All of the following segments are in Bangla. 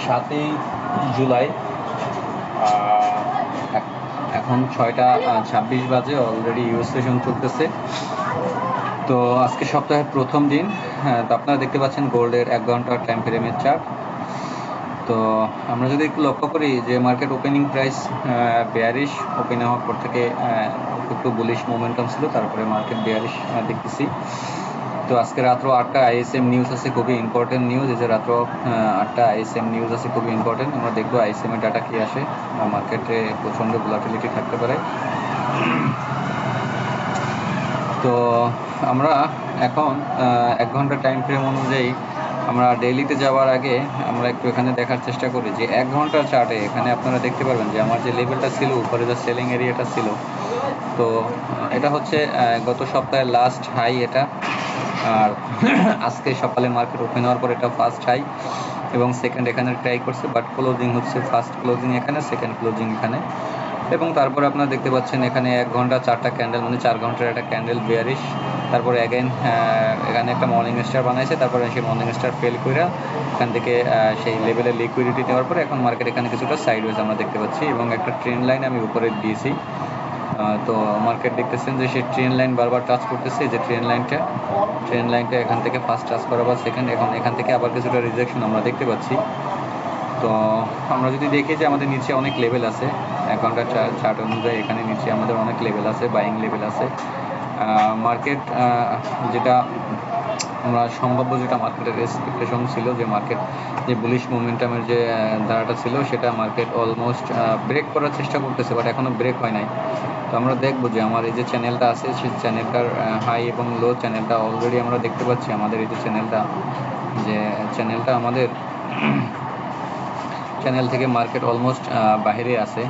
7ই জুলাই এখন 6টা 26 বাজে, অলরেডি ইউএস সেশন চলতেছে। তো আজকে সপ্তাহের প্রথম দিন। তো আপনারা দেখতে পাচ্ছেন গোল্ডের 1 ঘন্টার টাইম ফ্রেমের চার্ট। তো আমরা যদি একটু লক্ষ্য করি যে market opening price bearish open হওয়ার পর থেকে একটু বুলিশ মোমেন্টাম ছিল, তারপরে মার্কেট বেয়ারিশ দেখতেছি। তো আজকে রাত্র 8টা আইএসএম নিউজ আছে, খুবই ইম্পর্টেন্ট নিউজ। এই যে রাত্র 8টা আইএসএম নিউজ আছে, খুবই ইম্পর্টেন্ট। আমরা দেখবো আইএসএম এর ডাটা কি আসে। মার্কেটে প্রচণ্ড ভোলাটিলিটি থাকতে পারে। তো আমরা এখন 1 ঘন্টা টাইম ফ্রেম অনুযায়ী আমরা ডেইলিতে যাওয়ার আগে আমরা একটু এখানে দেখার চেষ্টা করি যে 1 ঘন্টার চার্টে এখানে আপনারা দেখতে পারবেন যে আমার যে লেভেলটা ছিল উপরে, যে সেলিং এরিয়াটা ছিল, তো এটা হচ্ছে গত সপ্তাহের লাস্ট হাই এটা। আর আজকে সকালে মার্কেট ওপেন হওয়ার পর এটা ফার্স্ট হাই এবং সেকেন্ড এখানে ট্রাই করছে, বাট ক্লোজিং হচ্ছে ফার্স্ট ক্লোজিং এখানে, সেকেন্ড ক্লোজিং এখানে। এবং তারপরে আপনারা দেখতে পাচ্ছেন এখানে 1 ঘন্টা 4টা ক্যান্ডেল, মানে 4 ঘন্টার একটা ক্যান্ডেল বেয়ারিশ। তারপরে অ্যাগেন এখানে একটা মর্নিং স্টার বানাইছে, তারপরে সেই মর্নিং স্টার ফেল করে এখান থেকে সেই লেভেলে লিকুইডিটি দেওয়ার পরে এখন মার্কেট এখানে কিছুটা সাইডওয়েজ আমরা দেখতে পাচ্ছি এবং একটা ট্রেন্ড লাইন আমি উপরে দিয়েছি। তো মার্কেট দেখতেছেন যে সেই ট্রেন লাইন বারবার টাচ করতেছে, যে ট্রেন লাইনটা এখান থেকে ফার্স্ট টাচ করা বা সেকেন্ড, এখন এখান থেকে আবার কিছুটা রিজেকশন আমরা দেখতে পাচ্ছি। তো আমরা যদি দেখি যে আমাদের নিচে অনেক লেভেল আছে, 1 ঘন্টার চার্ট অনুযায়ী এখানে নিচে আমাদের অনেক লেভেল আছে, বাইং লেভেল আছে। মার্কেট যেটা আমরা সম্ভাব্য, যেটা মার্কেটের এক্সপেকটেশন ছিল, যে মার্কেট যে বুলিশ মোমেন্টামের যে ধারাটা ছিল সেটা মার্কেট অলমোস্ট ব্রেক করার চেষ্টা করতেছে, বাট এখনও ব্রেক হয় নাই। তো আমরা দেখবো যে আমার এই যে চ্যানেলটা আছে সেই চ্যানেলটার হাই এবং লো চ্যানেলটা অলরেডি আমরা দেখতে পাচ্ছি। আমাদের এই যে চ্যানেলটা আমাদের চ্যানেল থেকে মার্কেট অলমোস্ট বাইরে আছে।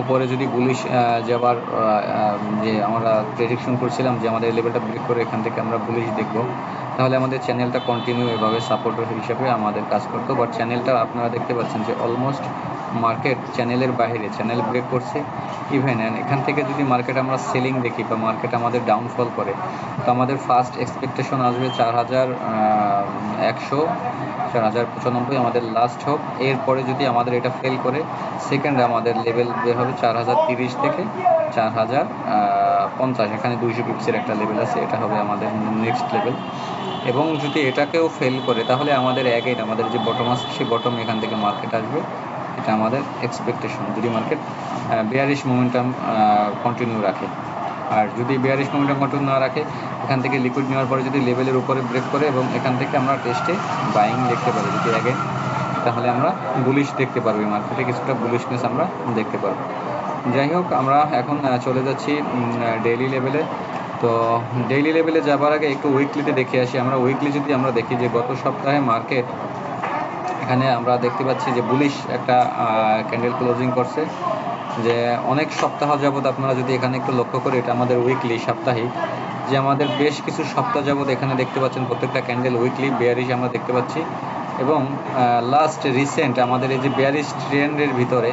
উপরে যদি বুলিশ যাওয়ার যে আমরা প্রেডিকশন করছিলাম যে আমাদের লেভেলটা ব্রেক করে এখান থেকে আমরা বুলিশ দেখব, তাহলে আমাদের চ্যানেলটা কন্টিনিউ এভাবে সাপোর্টার হিসাবে আমাদের কাজ করতো। বাট চ্যানেলটা আপনারা দেখতে পাচ্ছেন যে অলমোস্ট মার্কেট চ্যানেলের বাইরে, চ্যানেল ব্রেক করছে ইভেন। এখান থেকে যদি মার্কেট আমরা সেলিং দেখি বা মার্কেট আমাদের ডাউনফল করে, তো আমাদের ফার্স্ট এক্সপেকটেশন আসবে 4100, 4095 আমাদের লাস্ট হোক। এরপরে যদি আমাদের এটা ফেল করে, সেকেন্ডে আমাদের লেভেল বের হবে 4030 থেকে 4050, এখানে 200 পিপসের একটা লেভেল আছে, এটা হবে আমাদের নেক্সট লেভেল। এবং যদি এটাকেও ফেল করে, তাহলে আমাদের অ্যাগেইন আমাদের যে বটম আছে সেই বটম এখান থেকে মার্কেট আসবে, এটা আমাদের এক্সপেকটেশন, যদি মার্কেট বেয়ারিশ মোমেন্টাম কন্টিনিউ রাখে। আর যদি বেয়ারিশ মোমেন্টাম কন্টিনিউ না রাখে, এখান থেকে লিকুইড নেওয়ার পরে যদি লেভেলের উপরে ব্রেক করে এবং এখান থেকে আমরা টেস্টে বাইং দেখতে পারি যদি অ্যাগেন, তাহলে আমরা বুলিশ দেখতে পারবো, মার্কেটে কিছুটা বুলিশনেস আমরা দেখতে পারবো। যাই হোক, আমরা এখন চলে যাচ্ছি ডেইলি লেভেলে। তো ডেইলি লেভেলে যাবার আগে একটু উইকলিতে দেখে আসি। আমরা উইকলি যদি আমরা দেখি যে গত সপ্তাহে মার্কেট এখানে আমরা দেখতে পাচ্ছি যে বুলিশ একটা ক্যান্ডেল ক্লোজিং করছে, যে অনেক সপ্তাহ যাবৎ আপনারা যদি এখানে একটু লক্ষ্য করি, এটা আমাদের উইকলি সাপ্তাহিক, যে আমাদের বেশ কিছু সপ্তাহ যাবৎ এখানে দেখতে পাচ্ছেন প্রত্যেকটা ক্যান্ডেল উইকলি বেয়ারিশ আমরা দেখতে পাচ্ছি। এবং লাস্ট রিসেন্ট আমাদের এই যে বেয়ারিশ ট্রেন্ডের ভিতরে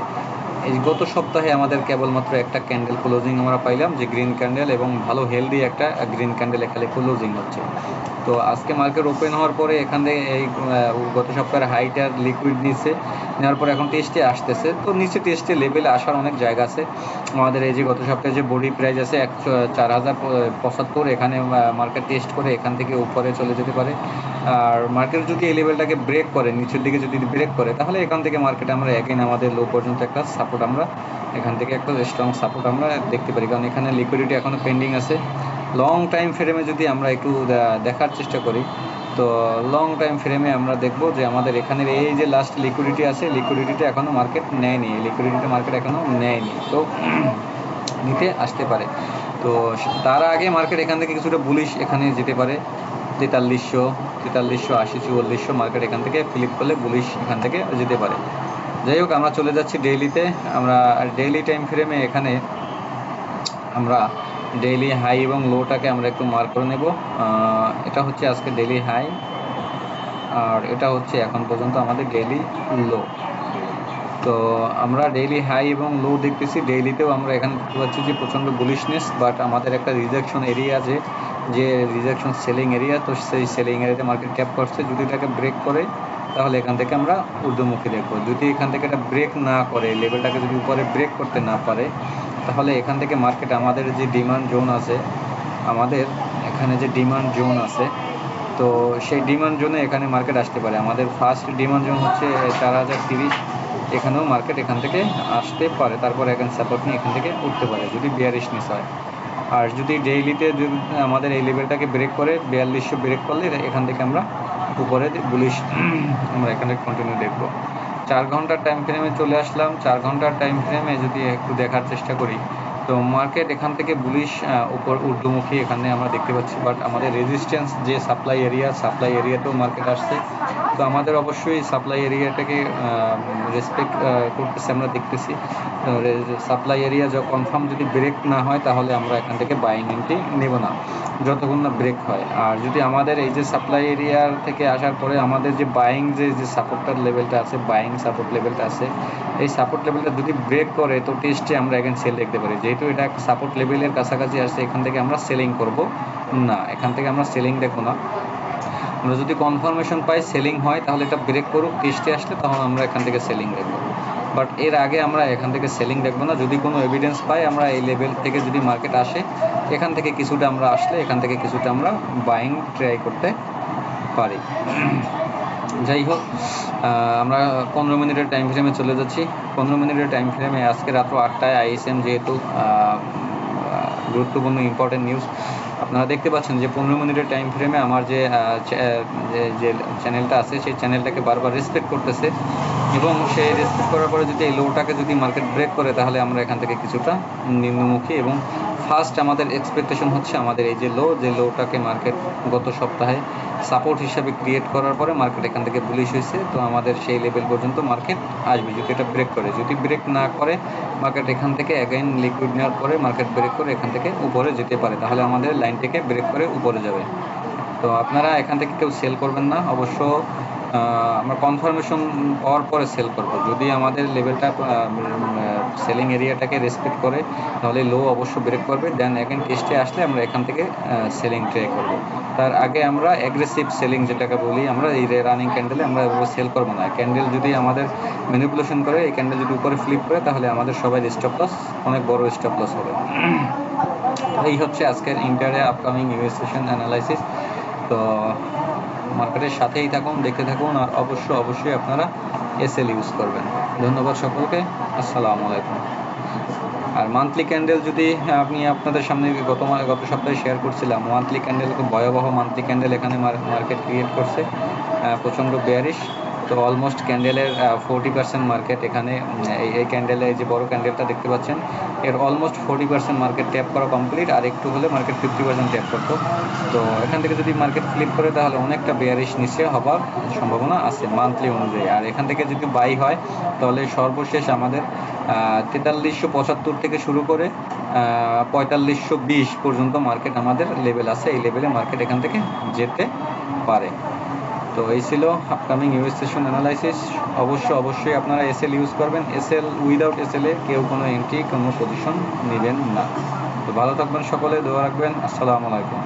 এই গত সপ্তাহে আমাদের কেবলমাত্র একটা ক্যান্ডেল ক্লোজিং আমরা পাইলাম, যে গ্রিন ক্যান্ডেল, এবং ভালো হেলদি একটা গ্রিন ক্যান্ডেল এখানে ক্লোজিং হচ্ছে। তো আজকে মার্কেট ওপেন হওয়ার পরে এখান থেকে এই গত সপ্তাহের হাইটার লিকুইড নিচে নেওয়ার পরে এখন টেস্টে আসতেছে। তো নিচে টেস্টে লেভেলে আসার অনেক জায়গা আছে। আমাদের এই যে গত সপ্তাহে যে বডি প্রাইস আছে 4075, এখানে মার্কেট টেস্ট করে এখান থেকে উপরে চলে যেতে পারে। আর মার্কেট যদি এই লেভেলটাকে ব্রেক করে, নিচের দিকে যদি ব্রেক করে, তাহলে এখান থেকে মার্কেট আমরা অ্যাগেন আমাদের লো পর্যন্ত একটা সাপোর্ট, আমরা এখান থেকে একটা স্ট্রং সাপোর্ট আমরা দেখতে পারি, কারণ এখানে লিকুইডিটি এখনও পেন্ডিং আছে। লং টাইম ফ্রেমে যদি আমরা একটু দেখার চেষ্টা করি, তো লং টাইম ফ্রেমে আমরা দেখব যে আমাদের এখানের এই যে লাস্ট লিকুইডিটি আছে, লিকুইডিটিটা এখনও মার্কেট নেয়নি, লিকুইডিটি মার্কেট এখনও নেয়নি, তো নিতে আসতে পারে। তো তার আগে মার্কেট এখান থেকে কিছুটা বুলিশ এখানে যেতে পারে, 4300, 4380, 4400 মার্কেট এখান থেকে ফ্লিপ করলে বুলিশ এখান থেকে যেতে পারে। যাই হোক, আমরা চলে যাচ্ছি ডেইলিতে। আমরা ডেইলি টাইম ফ্রেমে এখানে আমরা ডেইলি হাই এবং লোটাকে আমরা একটু মার্ক করে নেব। এটা হচ্ছে আজকে ডেইলি হাই, আর এটা হচ্ছে এখন পর্যন্ত আমাদের ডেইলি লো। তো আমরা ডেইলি হাই এবং লো দেখতেছি। ডেইলিতেও আমরা এখানে দেখতে পাচ্ছি যে প্রচণ্ড বুলিশনেস, বাট আমাদের একটা রিজেকশন এরিয়া আছে, যে রিজেকশন সেলিং এরিয়া, তো সেই সেলিং এরিয়াতে মার্কেট ক্যাপ করছে। যদি এটাকে ব্রেক করে, তাহলে এখান থেকে আমরা ঊর্ধ্বমুখী দেখবো। যদি এখান থেকে এটা ব্রেক না করে, লেভেলটাকে যদি উপরে ব্রেক করতে না পারে, তাহলে এখান থেকে মার্কেট আমাদের যে ডিমান্ড জোন আছে, আমাদের এখানে যে ডিমান্ড জোন আছে, তো সেই ডিমান্ড জোনে এখানে মার্কেট আসতে পারে। আমাদের ফার্স্ট ডিমান্ড জোন হচ্ছে 4030, এখানেও মার্কেট এখান থেকে আসতে পারে, তারপরে এখানে সাপোর্ট নিয়ে এখান থেকে উঠতে পারে যদি বিয়ারিশনেস হয়। আর যদি ডেইলিতে যদি আমাদের এই লেভেলটাকে ব্রেক করে 4200 ব্রেক করলে এখান থেকে আমরা উপরে বুলিশ আমরা এখানে কন্টিনিউ দেখবো। 4 ঘন্টার টাইম ফ্রেমে চলে আসলাম। 4 ঘন্টার টাইম ফ্রেমে যদি একটু দেখার চেষ্টা করি, তো মার্কেট এখান থেকে বুলিশ উপর ঊর্ধ্বমুখী এখানে আমরা দেখতে পাচ্ছি, বাট আমাদের রেজিস্ট্যান্স যে সাপ্লাই এরিয়াতেও মার্কেট আসছে। তো আমাদের অবশ্যই সাপ্লাই এরিয়াটাকে রেসপেক্ট করতেছে, আমরা দেখতেছি। সাপ্লাই এরিয়া কনফার্ম যদি ব্রেক না হয়, তাহলে আমরা এখান থেকে বাইং এন্ট্রি নেব না যতক্ষণ না ব্রেক হয়। আর যদি আমাদের এই যে সাপ্লাই এরিয়ার থেকে আসার পরে আমাদের যে বাইং যে সাপোর্টার লেভেলটা আছে, বাইং সাপোর্ট লেভেলটা আছে, এই সাপোর্ট লেভেলটা যদি ব্রেক করে, তো টেস্টে আমরা এখানে সেল দেখতে পারি। যেহেতু এটা সাপোর্ট লেভেলের কাছাকাছি আসছে, এখান থেকে আমরা সেলিং করব না, এখান থেকে আমরা সেলিং দেখবো না। আমরা যদি কনফার্মেশন পাই সেলিং হয়, তাহলে এটা ব্রেক করুক, টেস্টে আসলে তখন আমরা এখান থেকে সেলিং দেখবো। বাট এর আগে আমরা এখান থেকে সেলিং দেখবো না। যদি কোনো এভিডেন্স পাই, আমরা এই লেভেল থেকে যদি মার্কেট আসে, এখান থেকে কিছুটা আমরা আসলে এখান থেকে কিছুটা আমরা বাইং ট্রাই করতে পারি। যাই হোক, আমরা 15 মিনিটের টাইম ফ্রেমে চলে যাচ্ছি। 15 মিনিটের টাইম ফ্রেমে আজকে রাত্র 8টায় আইএসএম, যেহেতু গুরুত্বপূর্ণ ইম্পর্টেন্ট নিউজ, আপনারা দেখতে পাচ্ছেন যে 15 মিনিটের টাইম ফ্রেমে আমার যে চ্যানেলটা আছে, সেই চ্যানেলটাকে বারবার রেসপেক্ট করতেছে, এবং সেই রেসপেক্ট করার পরে যদি এই লোটাকে যদি মার্কেট ব্রেক করে, তাহলে আমরা এখান থেকে কিছুটা নিম্নমুখী, এবং ফার্স্ট আমাদের এক্সপেকটেশন হচ্ছে আমাদের এই যে লোটাকে মার্কেট গত সপ্তাহে সাপোর্ট হিসাবে ক্রিয়েট করার পরে মার্কেট এখান থেকে বুলিশ হয়েছে। তো আমাদের সেই লেভেল পর্যন্ত মার্কেট আসবে যদি এটা ব্রেক করে। যদি ব্রেক না করে, মার্কেট এখান থেকে অ্যাগেইন লিকুইড নেওয়ার পরে মার্কেট ব্রেক করে এখান থেকে উপরে যেতে পারে, তাহলে আমাদের লাইন থেকে ব্রেক করে উপরে যাবে। তো আপনারা এখান থেকে কেউ সেল করবেন না, অবশ্য আমরা কনফার্মেশন পাওয়ার পরে সেল করব। যদি আমাদের লেভেলটা সেলিং এরিয়াটাকে রেসপেক্ট করে, তাহলে লো অবশ্য ব্রেক করবে, দেন অ্যাগেন টেস্টে আসলে আমরা এখান থেকে সেলিং ট্রাই করব। তার আগে আমরা অ্যাগ্রেসিভ সেলিং যেটাকে বলি, আমরা এই রানিং ক্যান্ডেলে আমরা এভাবে সেল করব না। ক্যান্ডেল যদি আমাদের ম্যানিপুলেশন করে, এই ক্যান্ডেল যদি উপরে ফ্লিপ করে, তাহলে আমাদের সবাই স্টপ লস, অনেক বড় স্টপ লস হবে। এই হচ্ছে আজকের ইন্টারে আপকামিং ইউএস সেশন অ্যানালাইসিস। তো মার্কেটের সাথেই থাকুন, দেখতে থাকুন, আর অবশ্যই আপনারা এসএল ইউজ করবেন। ধন্যবাদ সকলকে, আসসালামু আলাইকুম। আর মান্থলি ক্যান্ডেল যদি আমি আপনাদের সামনে গত সপ্তাহে শেয়ার করছিলাম, মান্থলি ক্যান্ডেল খুব ভয়াবহ মান্থলি ক্যান্ডেল এখানে মার্কেট ক্রিয়েট করছে, প্রচণ্ড বেয়ারিশ। তো অলমোস্ট ক্যান্ডেলের 40% মার্কেট এখানে, এই ক্যান্ডেলে যে বড় ক্যান্ডেলটা দেখতে পাচ্ছেন, এর অলমোস্ট 40% মার্কেট ট্যাপ করা কমপ্লিট, আর একটু হলে মার্কেট 50% ট্যাপ করতো। তো এখান থেকে যদি মার্কেট ফ্লিপ করে, তাহলে অনেকটা বেয়ারিশ নিচে হবার সম্ভাবনা আছে মান্থলি অনুযায়ী। আর এখান থেকে যদি বাই হয়, তাহলে সর্বশেষ আমাদের 4375 থেকে শুরু করে 4520 পর্যন্ত মার্কেট আমাদের লেভেল আছে। এই লেভেলে মার্কেট এখান থেকে যেতে পারে। তো এই ছিল আপকামিং ইউএস সেশন অ্যানালাইসিস। অবশ্যই আপনারা এসএল ইউজ করবেন। এসএল উইদাউট এসএল এ কেউ কোনো এন্ট্রি, কোনো পজিশন নেবেন না। তো ভালো থাকবেন সকলে, দোয়া রাখবেন। আসসালামু আলাইকুম।